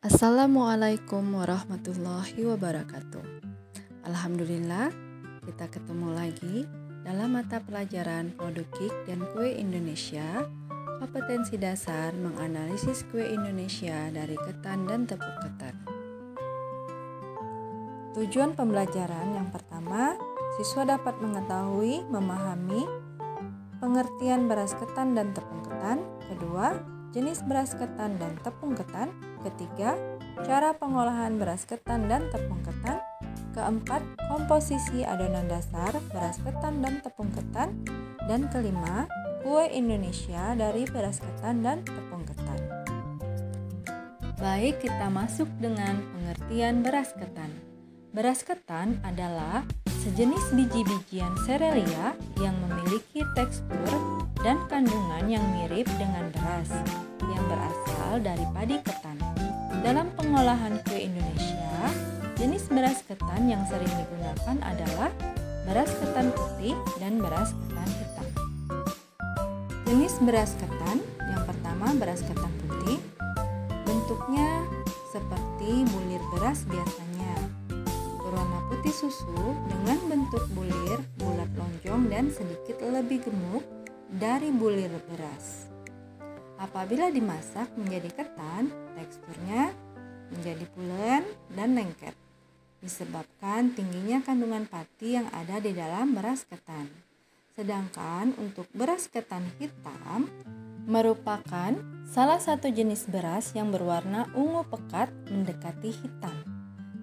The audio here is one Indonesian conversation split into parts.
Assalamualaikum warahmatullahi wabarakatuh. Alhamdulillah, kita ketemu lagi dalam mata pelajaran Produk KIK dan Kue Indonesia, kompetensi dasar menganalisis kue Indonesia dari ketan dan tepung ketan. Tujuan pembelajaran yang pertama, siswa dapat mengetahui, memahami pengertian beras ketan dan tepung ketan. Kedua, jenis beras ketan dan tepung ketan. Ketiga, cara pengolahan beras ketan dan tepung ketan. Keempat, komposisi adonan dasar beras ketan dan tepung ketan. Dan kelima, kue Indonesia dari beras ketan dan tepung ketan. Baik, kita masuk dengan pengertian beras ketan. Beras ketan adalah sejenis biji-bijian serealia yang memiliki tekstur dan kandungan yang mirip dengan beras yang berasal dari padi ketan. Dalam pengolahan kue Indonesia, jenis beras ketan yang sering digunakan adalah beras ketan putih dan beras ketan hitam. Jenis beras ketan yang pertama, beras ketan putih. Bentuknya seperti bulir beras biasanya, berwarna putih susu dengan bentuk bulir bulat lonjong dan sedikit lebih gemuk dari bulir beras. Apabila dimasak menjadi ketan, teksturnya menjadi pulen dan lengket, disebabkan tingginya kandungan pati yang ada di dalam beras ketan. Sedangkan untuk beras ketan hitam merupakan salah satu jenis beras yang berwarna ungu pekat mendekati hitam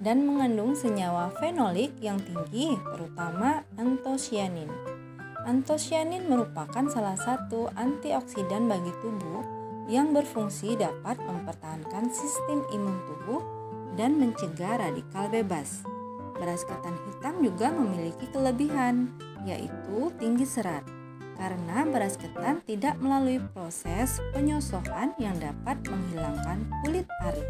dan mengandung senyawa fenolik yang tinggi, terutama antosianin. Antosianin merupakan salah satu antioksidan bagi tubuh yang berfungsi dapat mempertahankan sistem imun tubuh dan mencegah radikal bebas. Beras ketan hitam juga memiliki kelebihan, yaitu tinggi serat, karena beras ketan tidak melalui proses penyosohan yang dapat menghilangkan kulit ari.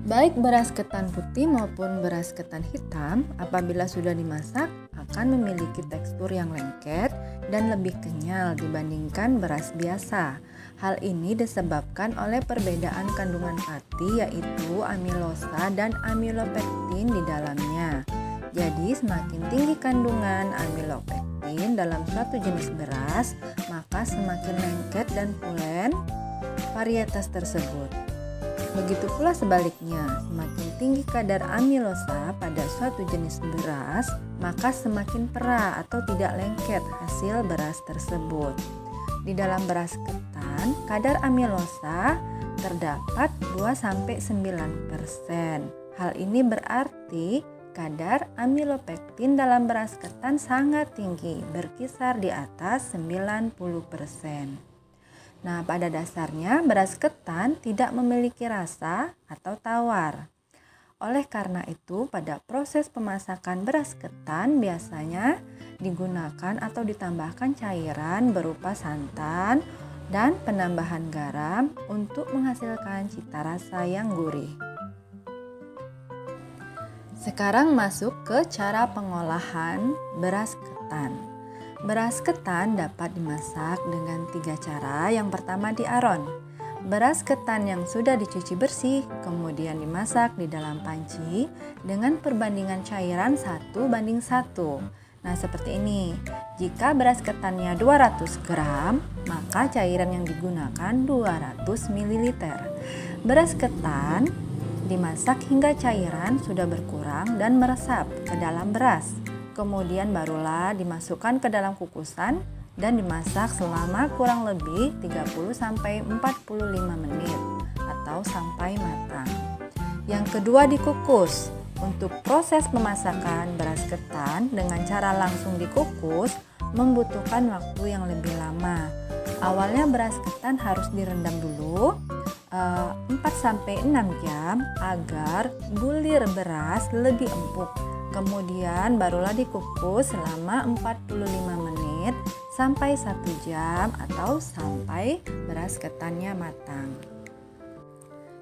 Baik beras ketan putih maupun beras ketan hitam, apabila sudah dimasak akan memiliki tekstur yang lengket dan lebih kenyal dibandingkan beras biasa. Hal ini disebabkan oleh perbedaan kandungan pati, yaitu amilosa dan amilopektin di dalamnya. Jadi semakin tinggi kandungan amilopektin dalam suatu jenis beras, maka semakin lengket dan pulen varietas tersebut. Begitu pula sebaliknya, semakin tinggi kadar amilosa pada suatu jenis beras, maka semakin perah atau tidak lengket hasil beras tersebut. Di dalam beras ketan, kadar amilosa terdapat 2-9%. Hal ini berarti kadar amilopektin dalam beras ketan sangat tinggi, berkisar di atas 90%. Nah, pada dasarnya beras ketan tidak memiliki rasa atau tawar. Oleh karena itu, pada proses pemasakan beras ketan biasanya digunakan atau ditambahkan cairan berupa santan dan penambahan garam untuk menghasilkan cita rasa yang gurih. Sekarang masuk ke cara pengolahan beras ketan. Beras ketan dapat dimasak dengan 3 cara. Yang pertama, diaron. Beras ketan yang sudah dicuci bersih kemudian dimasak di dalam panci dengan perbandingan cairan 1:1. Nah, seperti ini. Jika beras ketannya 200 gram, maka cairan yang digunakan 200 ml. Beras ketan dimasak hingga cairan sudah berkurang dan meresap ke dalam beras. Kemudian barulah dimasukkan ke dalam kukusan dan dimasak selama kurang lebih 30-45 menit atau sampai matang. Yang kedua, dikukus. Untuk proses pemasakan beras ketan dengan cara langsung dikukus membutuhkan waktu yang lebih lama. Awalnya beras ketan harus direndam dulu 4-6 jam agar bulir beras lebih empuk. Kemudian barulah dikukus selama 45 menit sampai 1 jam atau sampai beras ketannya matang.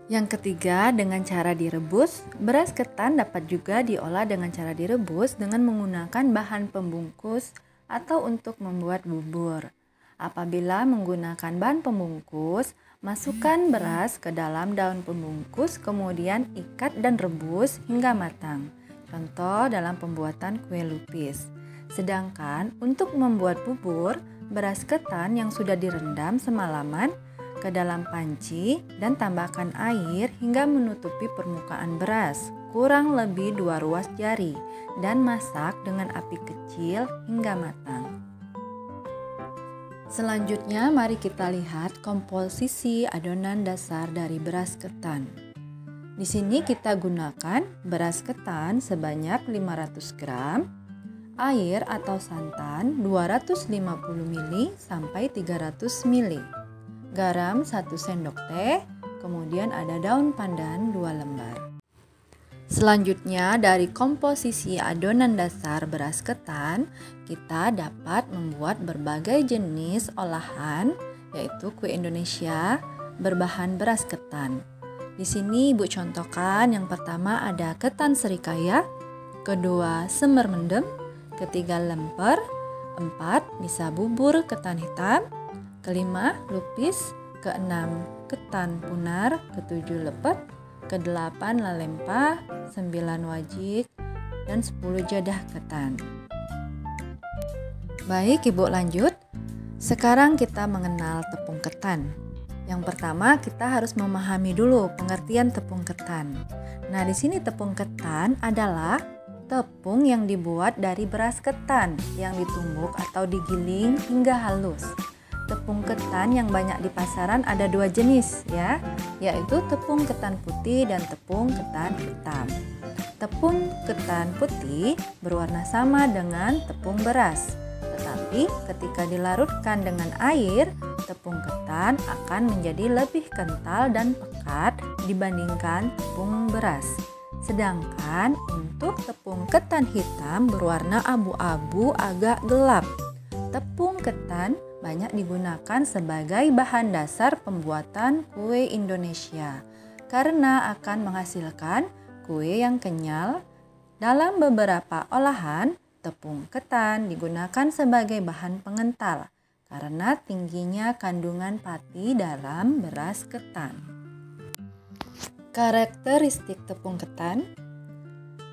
Yang ketiga, dengan cara direbus. Beras ketan dapat juga diolah dengan cara direbus dengan menggunakan bahan pembungkus atau untuk membuat bubur. Apabila menggunakan bahan pembungkus, Masukkan beras ke dalam daun pembungkus, kemudian ikat dan rebus hingga matang. Contoh dalam pembuatan kue lupis. Sedangkan untuk membuat bubur, beras ketan yang sudah direndam semalaman ke dalam panci dan tambahkan air hingga menutupi permukaan beras, kurang lebih 2 ruas jari, dan masak dengan api kecil hingga matang. Selanjutnya, mari kita lihat komposisi adonan dasar dari beras ketan. Di sini kita gunakan beras ketan sebanyak 500 gram, air atau santan 250 ml sampai 300 ml, garam 1 sendok teh, kemudian ada daun pandan 2 lembar. Selanjutnya, dari komposisi adonan dasar beras ketan, kita dapat membuat berbagai jenis olahan, yaitu kue Indonesia berbahan beras ketan. Di sini Ibu contohkan, yang pertama ada ketan serikaya, kedua semur mendem, ketiga lemper, 4 bisa bubur ketan hitam, kelima lupis, keenam ketan punar, ketujuh lepet, ke-8 lalempa, 9 wajik, dan 10 jadah ketan. Baik, Ibu lanjut. Sekarang kita mengenal tepung ketan. Yang pertama kita harus memahami dulu pengertian tepung ketan. Nah, di sini tepung ketan adalah tepung yang dibuat dari beras ketan yang ditumbuk atau digiling hingga halus. Tepung ketan yang banyak di pasaran ada 2 jenis ya, yaitu tepung ketan putih dan tepung ketan hitam. Tepung ketan putih berwarna sama dengan tepung beras, tetapi ketika dilarutkan dengan air, tepung ketan akan menjadi lebih kental dan pekat dibandingkan tepung beras. Sedangkan untuk tepung ketan hitam berwarna abu-abu agak gelap. Tepung ketan banyak digunakan sebagai bahan dasar pembuatan kue Indonesia karena akan menghasilkan kue yang kenyal. Dalam beberapa olahan, tepung ketan digunakan sebagai bahan pengental karena tingginya kandungan pati dalam beras ketan. Karakteristik tepung ketan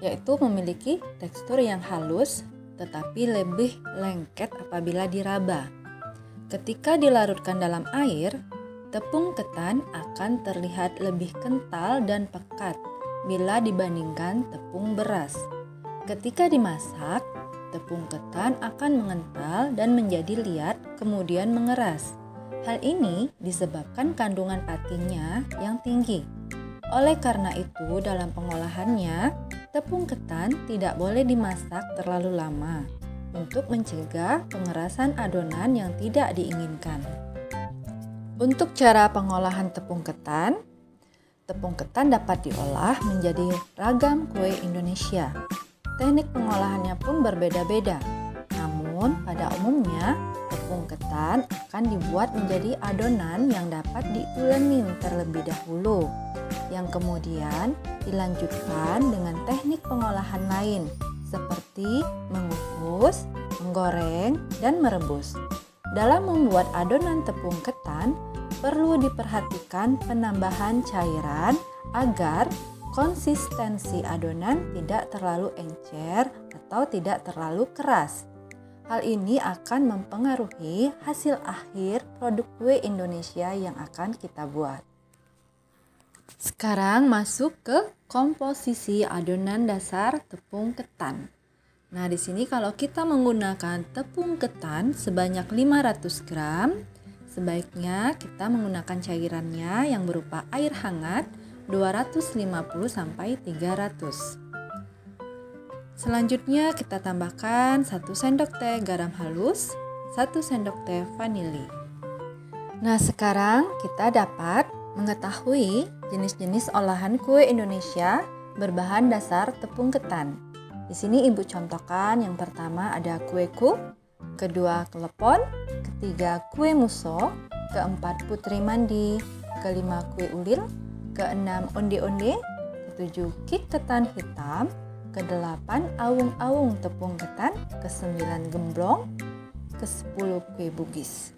yaitu memiliki tekstur yang halus tetapi lebih lengket apabila diraba. Ketika dilarutkan dalam air, tepung ketan akan terlihat lebih kental dan pekat bila dibandingkan tepung beras. Ketika dimasak, tepung ketan akan mengental dan menjadi liat kemudian mengeras. Hal ini disebabkan kandungan patinya yang tinggi. Oleh karena itu, dalam pengolahannya, tepung ketan tidak boleh dimasak terlalu lama untuk mencegah pengerasan adonan yang tidak diinginkan. Untuk cara pengolahan tepung ketan dapat diolah menjadi ragam kue Indonesia. Teknik pengolahannya pun berbeda-beda. Namun, pada umumnya, tepung ketan akan dibuat menjadi adonan yang dapat diulenin terlebih dahulu, yang kemudian dilanjutkan dengan teknik pengolahan lain seperti mengukus, menggoreng, dan merebus. Dalam membuat adonan tepung ketan, perlu diperhatikan penambahan cairan agar konsistensi adonan tidak terlalu encer atau tidak terlalu keras. Hal ini akan mempengaruhi hasil akhir produk kue Indonesia yang akan kita buat. Sekarang masuk ke komposisi adonan dasar tepung ketan. Nah, di sini kalau kita menggunakan tepung ketan sebanyak 500 gram, sebaiknya kita menggunakan cairannya yang berupa air hangat 250 sampai 300. Selanjutnya kita tambahkan 1 sendok teh garam halus, 1 sendok teh vanili. Nah, sekarang kita dapat mengetahui jenis-jenis olahan kue Indonesia berbahan dasar tepung ketan. Di sini Ibu contohkan, yang pertama ada kue kup, kedua klepon, ketiga kue muso, keempat putri mandi, kelima kue ulil, keenam onde-onde, ketujuh kik ketan hitam, ke-8 awung-awung tepung ketan, ke-9 gemblong, ke-10 kue bugis.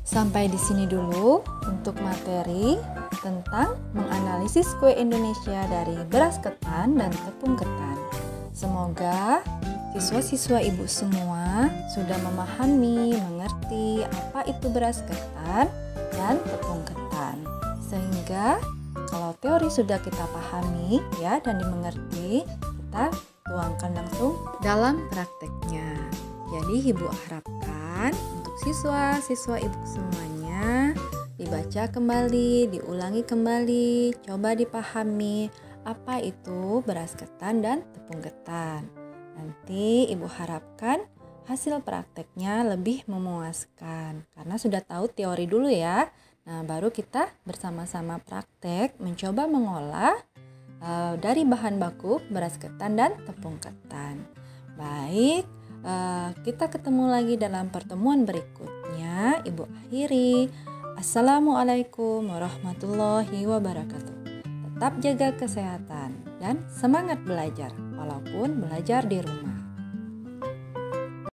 Sampai di sini dulu untuk materi tentang menganalisis kue Indonesia dari beras ketan dan tepung ketan. Semoga siswa-siswa ibu semua sudah memahami, mengerti apa itu beras ketan dan tepung ketan. Sehingga kalau teori sudah kita pahami ya dan dimengerti, kita tuangkan langsung dalam prakteknya. Jadi ibu harapkan untuk siswa-siswa ibu semuanya dibaca kembali, diulangi kembali, coba dipahami apa itu beras ketan dan tepung ketan. Nanti ibu harapkan hasil prakteknya lebih memuaskan karena sudah tahu teori dulu ya. Nah, baru kita bersama-sama praktek mencoba mengolah dari bahan baku beras ketan dan tepung ketan. Baik, kita ketemu lagi dalam pertemuan berikutnya. Ibu akhiri. Assalamualaikum warahmatullahi wabarakatuh. Tetap jaga kesehatan dan semangat belajar walaupun belajar di rumah.